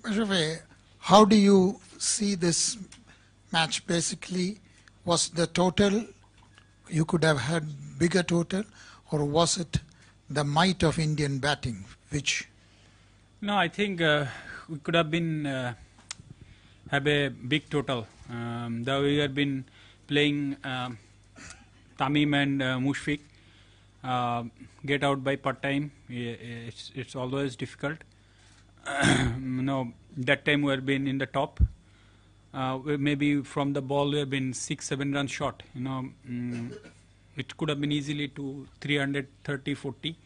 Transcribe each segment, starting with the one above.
Ravi, how do you see this match? Basically, was the total, you could have had bigger total, or was it the might of Indian batting, which? No, I think we could have been have a big total. Though we had been playing Tamim and Mushfiq, get out by part time. It's always difficult. That time we had been in the top. Maybe from the ball we have been 6-7 runs short. It could have been easily to 330, 40.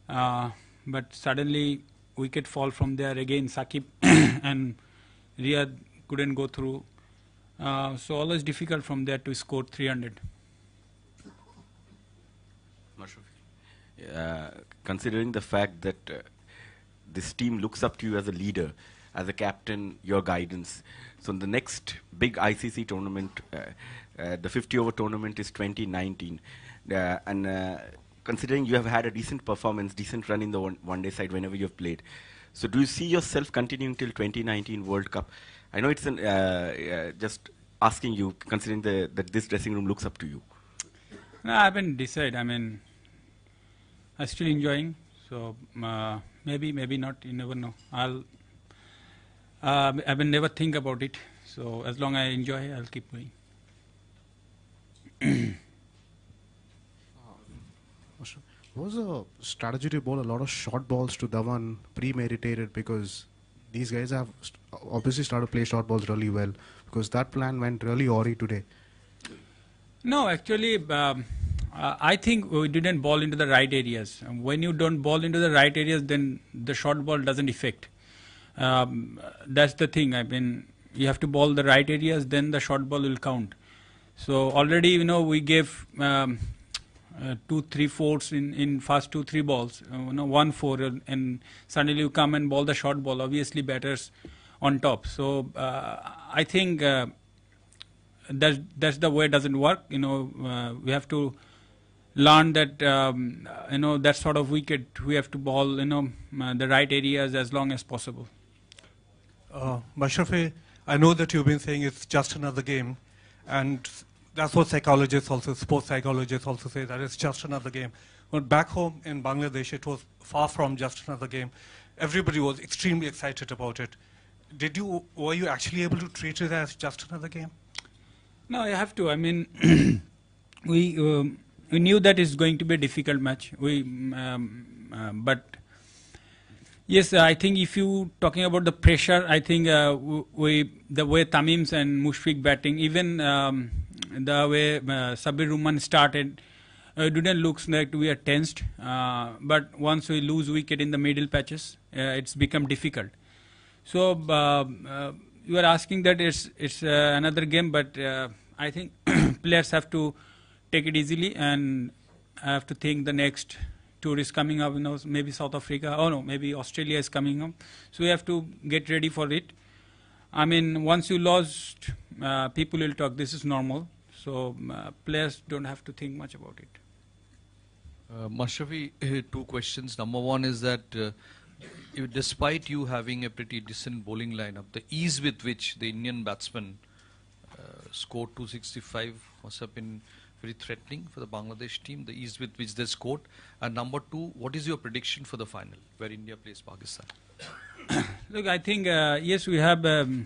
But suddenly wicket fall from there again. Sakib and Riyad couldn't go through. So always difficult from there to score 300. Considering the fact that this team looks up to you as a leader, as a captain, your guidance. So in the next big ICC tournament, the 50-over tournament is 2019. Considering you have had a decent performance, decent run in the one-day side whenever you have played. So do you see yourself continuing till 2019 World Cup? I know it's just asking you, considering that this dressing room looks up to you. No, I haven't decided. I mean, I'm still enjoying. So maybe not. You never know. I will never think about it. So as long as I enjoy, I'll keep going. Was a strategy to bowl a lot of short balls to Dhawan premeditated, because these guys have obviously started to play short balls really well, because that plan went really awry today? No, actually, I think we didn't ball into the right areas. When you don't ball into the right areas, then the short ball doesn't affect. That's the thing. I mean, you have to ball the right areas, then the short ball will count. So already, we gave 2-3-4s in first 2-3 balls. 1-4, and suddenly you come and ball the short ball. Obviously, batters on top. So I think that's the way it doesn't work. We have to learn that that sort of wicket we have to ball the right areas as long as possible. Mashrafi, I know that you've been saying it's just another game, and that's what psychologists also, sports psychologists also say, that it's just another game. But back home in Bangladesh, it was far from just another game. Everybody was extremely excited about it. Were you actually able to treat it as just another game? No, you have to. I mean, we knew that it's going to be a difficult match. But yes, I think if you talking about the pressure, I think the way Tamim's and Mushfiq batting, even the way Sabir Rahman started, it didn't look like we are tensed. But once we lose wicket in the middle patches, it's become difficult. So you are asking that it's another game, but I think players have to take it easily and have to think the next tour is coming up. Maybe South Africa. Oh no, maybe Australia is coming up. So we have to get ready for it. I mean, once you lost, people will talk. This is normal. So players don't have to think much about it. Mashrafi, two questions. Number one is that despite you having a pretty decent bowling lineup, the ease with which the Indian batsmen scored 265 must have been very threatening for the Bangladesh team, the ease with which they scored. And number two, what is your prediction for the final, where India plays Pakistan? Look, I think, yes, we have good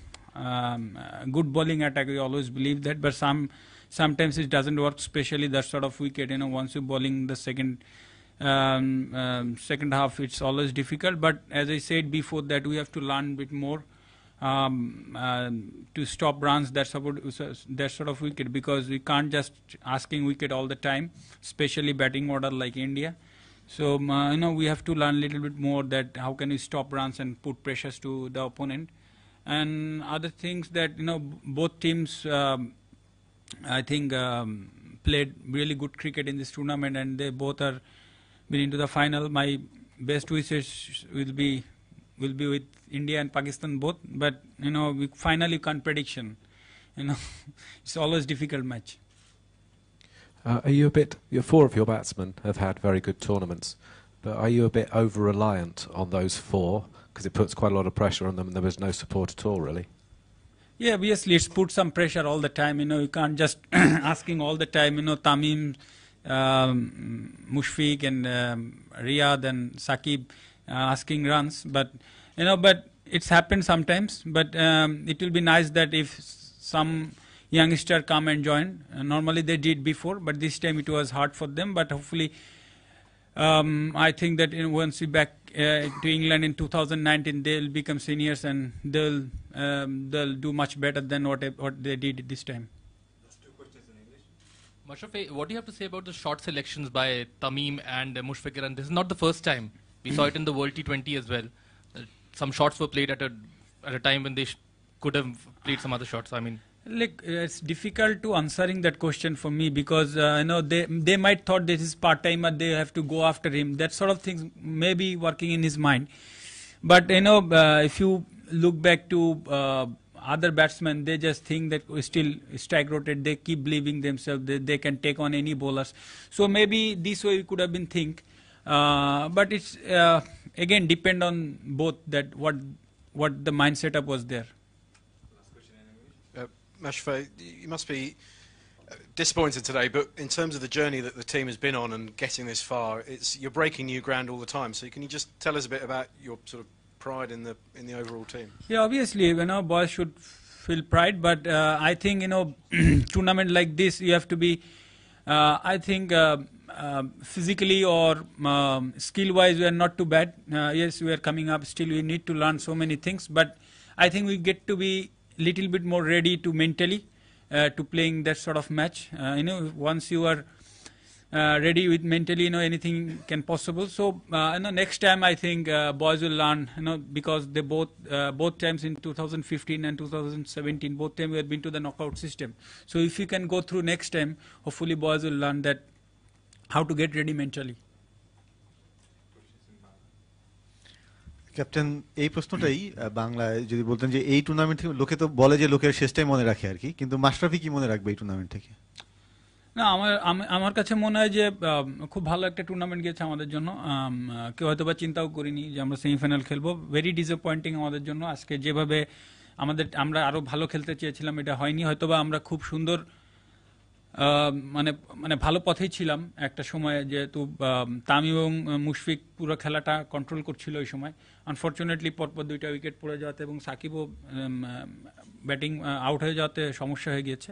bowling attack. We always believe that, but sometimes it doesn't work, especially that sort of wicket. Once you're bowling the second half, it's always difficult. But as I said before, that we have to learn a bit more to stop runs that sort of wicket, because we can't just asking wicket all the time, especially batting order like India. So we have to learn a little bit more that how can we stop runs and put pressures to the opponent, and other things that both teams I think played really good cricket in this tournament, and they both are been into the final. My best wishes will be with India and Pakistan both, but we finally can't prediction. It's always difficult match. Are you four of your batsmen have had very good tournaments, but are you a bit over-reliant on those four because it puts quite a lot of pressure on them, and there was no support at all, really. Yeah, obviously it's put some pressure all the time. You can't just asking all the time. Tamim, Mushfiq, and Riyad and Saqib asking runs, but it's happened sometimes. But it will be nice that if some youngster come and join. Normally they did before, but this time it was hard for them. But hopefully, I think that once we back to England in 2019, they'll become seniors and they'll do much better than what they did this time. Mashrafi, what do you have to say about the shot selections by Tamim and Mushfiq Iran? This is not the first time. We saw it in the World T20 as well. Some shots were played at a time when they could have played some other shots. I mean, Look, it's difficult to answering that question for me because they might thought this is part timer. They have to go after him. That sort of things may be working in his mind. But if you look back to other batsmen, they just think that we still strike rotate. They keep believing themselves that they can take on any bowlers. So maybe this way we could have been think. But it's again depend on both that what the mind setup was there. Mashrafi, you must be disappointed today, but in terms of the journey that the team has been on and getting this far, you're breaking new ground all the time. So can you just tell us a bit about your sort of pride in the overall team? Yeah, obviously, boys should feel pride, but I think tournament like this, you have to be, I think, physically or skill-wise, we are not too bad. Yes, we are coming up. Still, we need to learn so many things, but I think we get to be little bit more ready to mentally to playing that sort of match. Once you are ready with mentally, anything can possible. So next time I think boys will learn, because they both times in 2015 and 2017, both times we have been to the knockout system. So if you can go through next time, hopefully boys will learn that how to get ready mentally. Captain এই প্রশ্নটাই বাংলায় যদি বলতেন যে এই tournament থেকে লোকে তো বলে যে লোকের শেষটাই মনে রাখে আর কি, কিন্তু মাশরাফি কি মনে রাখবে এই টুর্নামেন্ট থেকে? না, আমার কাছে মনে হয় যে খুব ভালো একটা টুর্নামেন্ট গেছে আমাদের জন্য। কেউ হয়তো বা চিন্তাও করিনি যে আমরা সেমিফাইনাল খেলবো। ভেরি ডিসঅ্যাপয়েন্টিং আমাদের জন্য। আজকে যেভাবে আমরা আরো ভালো খেলতে চেয়েছিলাম এটা হয়নি। হয়তোবা আমরা খুব সুন্দর মানে ভালো পথেই ছিলাম একটা সময়ে, যেহেতু তামিম এবং মুশফিক পুরো খেলাটা কন্ট্রোল করছিল ওই সময়। আনফর্চুনেটলি পরপর 2টা উইকেট পড়ে যাওয়াতে এবং সাকিবও ব্যাটিং আউট হয়ে যাওয়াতে সমস্যা হয়ে গিয়েছে।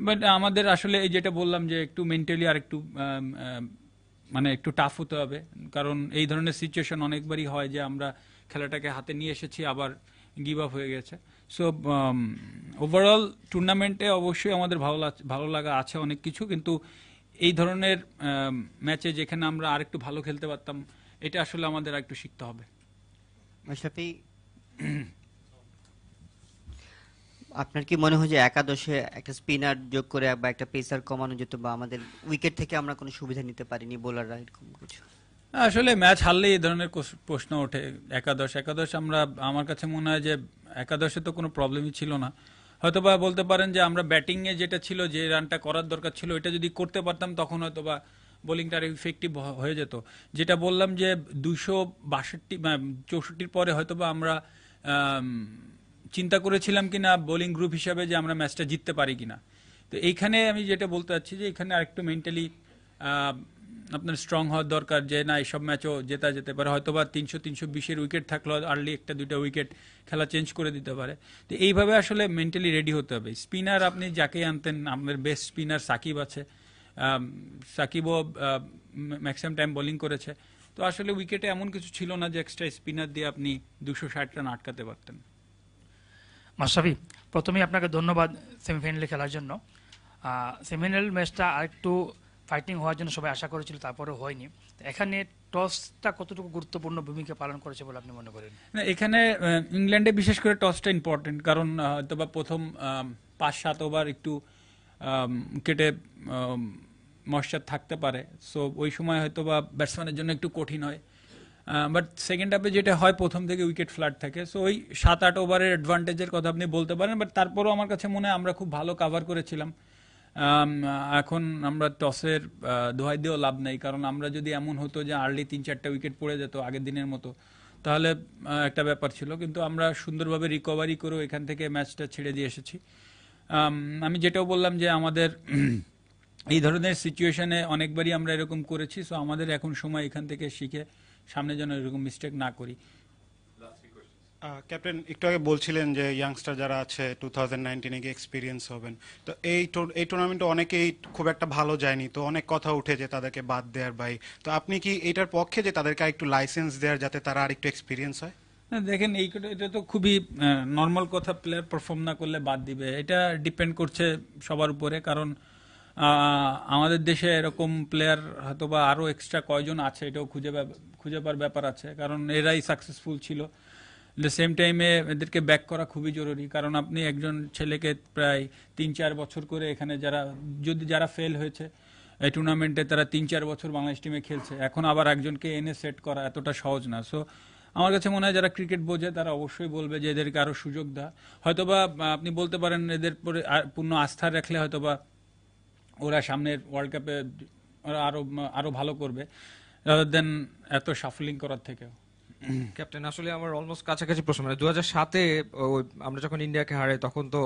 বাট আমাদের আসলে এই যেটা বললাম যে একটু মেন্টালি আর একটু একটু টাফ হতে হবে, কারণ এই ধরনের সিচুয়েশন অনেকবারই হয় যে আমরা খেলাটাকে হাতে নিয়ে এসেছি আবার গিভ আপ হয়ে গেছে। সো ওভারঅল টুর্নামেন্টে অবশ্যই আমাদের ভালো লাগা আছে অনেক কিছু, কিন্তু এই ধরনের ম্যাচে যেখানে আমরা আরেকটু ভালো খেলতে পারতাম, এটা আসলে আমাদের আরেকটু শিখতে হবে। মাশরাফি, আপনার কি মনে হয় যে একাদশে একটা স্পিনার যোগ করে বা একটা পেসার কমানো যেত, বা আমাদের উইকেট থেকে আমরা কোনো সুবিধা নিতে পারিনি বোলাররা, এরকম কিছু? আসলে ম্যাচ হারলে এই ধরনের প্রশ্ন ওঠে। একাদশ আমার কাছে মনে হয় যে একাদশে তো কোনো প্রবলেমই ছিল না। হয়তোবা বলতে পারেন যে আমরা ব্যাটিংয়ে যেটা ছিল, যে রানটা করার দরকার ছিল, এটা যদি করতে পারতাম তখন হয়তোবা বোলিংটা আরো ইফেক্টিভ হয়ে যেত। যেটা বললাম যে 262-64 পরে হয়তোবা আমরা চিন্তা করেছিলাম কিনা বোলিং গ্রুপ হিসাবে যে আমরা ম্যাচটা জিততে পারি কিনা। তো এইখানে আমি যেটা বলতে চাচ্ছি যে এখানে আরেকটু মেন্টালি আপনার স্ট্রং হওয়ার দরকার, যে না এইসব ম্যাচও জেতা যেতে পারে। হয়তোবা 300-320 উইকেট থাকলেও আর্লি 1-2টা উইকেট খেলা চেঞ্জ করে দিতে পারে। তো এইভাবে আসলে মেন্টালি রেডি হতে হবে। স্পিনার আপনি যাকে আনতেন, আমাদের বেস্ট স্পিনার সাকিব আছে, সাকিবও ম্যাক্সিমাম টাইম বোলিং করেছে। তো আসলে উইকেটে এমন কিছু ছিল না যে এক্সট্রা স্পিনার দিয়ে আপনি 260 রান আটকাতে পারতেন। মাশরাফি, প্রথমেই আপনাকে ধন্যবাদ সেমিফাইনালে খেলার জন্য। সেমিফাইনাল ম্যাচটা আরেকটু ফাইটিং হওয়ার জন্য সবাই আশা করেছিল, তারপরে হয়নি। এখানে টসটা কতটুকু গুরুত্বপূর্ণ ভূমিকা পালন করেছে বলে আপনি মনে করেন? না, এখানে ইংল্যান্ডে বিশেষ করে টসটা ইম্পর্টেন্ট, কারণ হয়তোবা প্রথম 5-7 ওভার একটু উইকেটে ময়শ্চার থাকতে পারে। সো ওই সময় হয়তোবা ব্যাটসম্যানের জন্য একটু কঠিন হয়। বাট সেকেন্ড হাফে যেটা হয়, প্রথম থেকে উইকেট ফ্ল্যাট থাকে। সো ওই 7-8 ওভারের অ্যাডভান্টেজের কথা আপনি বলতে পারেন। বাট তারপরেও আমার কাছে মনে হয় আমরা খুব ভালো কাভার করেছিলাম। এখন আমরা টসের দোহাই দিয়েও লাভ নেই, কারণ আমরা যদি এমন হতো যে আর্লি 3-4টা উইকেট পড়ে যেত আগের দিনের মতো, তাহলে একটা ব্যাপার ছিল, কিন্তু আমরা সুন্দরভাবে রিকভারি করে এখান থেকে ম্যাচটা ছেড়ে দিয়ে এসেছি। আমি যেটাও বললাম যে আমাদের এই ধরনের সিচুয়েশনে অনেকবারই আমরা এরকম করেছি, সো আমাদের এখন সময় এখান থেকে শিখে সামনে যেন এরকম মিস্টেক না করি। ক্যাপ্টেন, একটু আগে বলছিলেন যে ইয়াংস্টার যারা আছে 2019-এ গিয়ে এক্সপিরিয়েন্স হবেন, তো এই টুর্নামেন্টে অনেকেই খুব একটা ভালো যায়নি, তো অনেক কথা উঠে যে তাদেরকে বাদ দেওয়ার বাই, তো আপনি কি এটার পক্ষে যে তাদেরকে একটু লাইসেন্স দেওয়ার যাতে তারা আর একটু এক্সপিরিয়েন্স হয়? দেখেন, এটা তো খুবই নর্মাল কথা, প্লেয়ার পারফর্ম না করলে বাদ দিবে, এটা ডিপেন্ড করছে সবার উপরে। কারণ আমাদের দেশে এরকম প্লেয়ার হয়তো বা আরও এক্সট্রা কয়জন আছে এটাও খুঁজে পাওয়ার ব্যাপার আছে, কারণ এরাই সাকসেসফুল ছিল। দ্য সেম টাইমে এদেরকে ব্যাক করা খুবই জরুরি, কারণ আপনি একজন ছেলেকে প্রায় 3-4 বছর করে এখানে যারা ফেল হয়েছে এই টুর্নামেন্টে, তারা 3-4 বছর বাংলাদেশ টিমে খেলছে, এখন আবার একজনকে এনে সেট করা এতটা সহজ না। সো আমার কাছে মনে হয় যারা ক্রিকেট বোঝে তারা অবশ্যই বলবে যে এদেরকে আরও সুযোগ দেওয়া। হয়তোবা আপনি বলতে পারেন এদের পরে পূর্ণ আস্থা রাখলে হয়তোবা ওরা সামনের ওয়ার্ল্ড কাপে ওরা আরো ভালো করবে, রাদার দেন এত শাফলিং করার থেকেও। ক্যাপ্টেন, আসলে আমার অলমোস্ট কাছাকাছি প্রশ্ন, মানে 2007-এ আমরা যখন ইন্ডিয়াকে হারাই তখন তো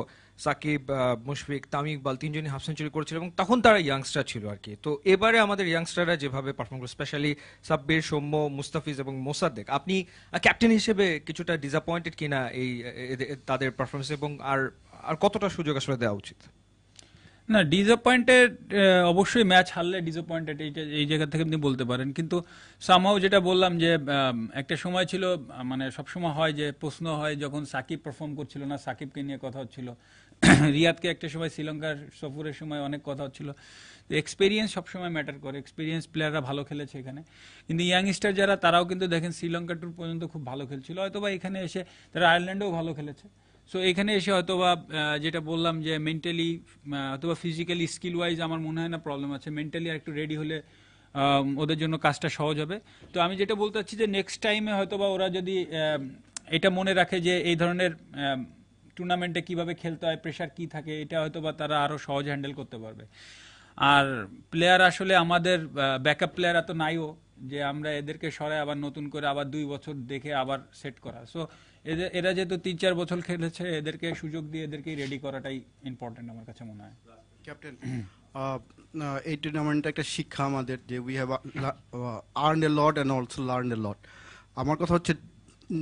সাকিব, মুশফিক, তামিম ইকবাল তিনজনই হাফ সেঞ্চুরি করেছিল এবং তখন তারা ইয়াংস্টার ছিল আর কি। তো এবারে আমাদের ইয়াংস্টাররা যেভাবে পারফর্ম করে, স্পেশালি সাব্বির, সৌম্য, মুস্তাফিজ এবং মোসাদ্দেক, আপনি ক্যাপ্টেন হিসেবে কিছুটা ডিসঅ্যাপয়েন্টেড কিনা এই তাদের পারফরমেন্স, এবং আর কতটা সুযোগ আসলে দেওয়া উচিত? না, ডিসঅ্যাপয়েন্টেড অবশ্যই, ম্যাচ হারলে ডিসঅ্যাপয়েন্টেড এই জায়গা থেকে আপনি বলতে পারেন, কিন্তু সামহাও যেটা বললাম যে একটা সময় ছিল, মানে সবসময় হয় যে প্রশ্ন হয় যখন সাকিব পারফর্ম করছিল না, সাকিবকে নিয়ে কথা হচ্ছিল, রিয়াদকে একটা সময় শ্রীলঙ্কার সফরের সময় অনেক কথা হচ্ছিল। এক্সপিরিয়েন্স সবসময় ম্যাটার করে, এক্সপিরিয়েন্স প্লেয়াররা ভালো খেলেছে এখানে, কিন্তু ইয়াংস্টার যারা তারাও কিন্তু দেখেন শ্রীলঙ্কা ট্যুর পর্যন্ত খুব ভালো খেলছিল, হয়তোবা এখানে এসে তারা আয়ারল্যান্ডেও ভালো খেলেছে। সো এখানে এসে হয়তোবা যেটা বললাম যে মেন্টালি অথবা ফিজিক্যালি স্কিল ওয়াইজ আমার মনে হয় না প্রবলেম আছে, মেন্টালি আর একটু রেডি হলে ওদের জন্য কাজটা সহজ হবে। তো আমি যেটা বলতে চাচ্ছি যে নেক্সট টাইমে হয়তোবা ওরা যদি এটা মনে রাখে যে এই ধরনের টুর্নামেন্টে কিভাবে খেলতে হয়, প্রেশার কি থাকে, এটা হয়তোবা তারা আরও সহজ হ্যান্ডেল করতে পারবে। আর প্লেয়ার আসলে আমাদের ব্যাকআপ প্লেয়ার এত নাইও যে আমরা এদেরকে সরাই আবার নতুন করে আবার 2 বছর দেখে আবার সেট করা। সো এরা যেহেতু 3-4 বছর খেলেছে, এদেরকে সুযোগ দিয়ে এদেরকেই রেডি করাটাই ইম্পর্টেন্ট আমার কাছে মনে হয়। ক্যাপ্টেন, এই টুর্নামেন্টটা একটা শিক্ষা আমাদের, যে we have earned a lot and also learned a lot. আমার কথা হচ্ছে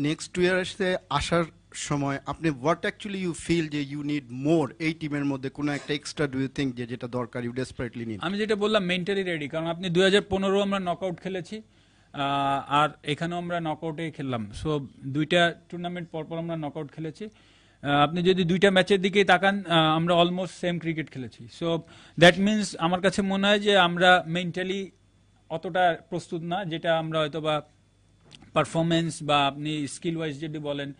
নেক্সট ইয়ার্সে আসার সময় আপনি হোয়াট অ্যাকচুয়ালি ইউ ফিল যে ইউ নিড মোর এই টিমের মধ্যে কোনো একটা এক্সট্রা ডু ইউ থিঙ্ক যেটা দরকার, ইউ ডেসপারেটলি নিড? আমি যেটা বললাম মেন্টালি রেডি, কারণ আপনি 2015 আমরা নকআউট খেলেছি, আর এখানেও আমরা নকআউটে খেললাম। সো 2টা টুর্নামেন্ট পরপর আমরা নকআউট খেলেছি। আপনি যদি 2টা ম্যাচের দিকেই তাকান, আমরা অলমোস্ট সেম ক্রিকেট খেলেছি। সো দ্যাট মিনস আমার কাছে মনে হয় যে আমরা মেন্টালি অতটা প্রস্তুত না, যেটা আমরা হয়তো বা পারফরমেন্স বা আপনি স্কিল ওয়াইজ যদি বলেন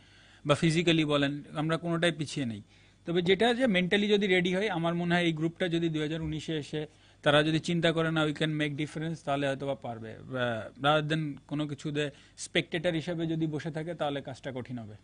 বা ফিজিক্যালি বলেন, আমরা কোনোটাই পিছিয়ে নেই। তবে যেটা যে মেন্টালি যদি রেডি হয়, আমার মনে হয় এই গ্রুপটা যদি 2019-এ এসে তারা যদি চিন্তা করে না উই ক্যান মেক ডিফারেন্স, তাহলে হয়তো বা পারবে। রাদার দেন কোনো কিছুতে স্পেকটেটার হিসেবে যদি বসে থাকে তাহলে কাজটা কঠিন হবে।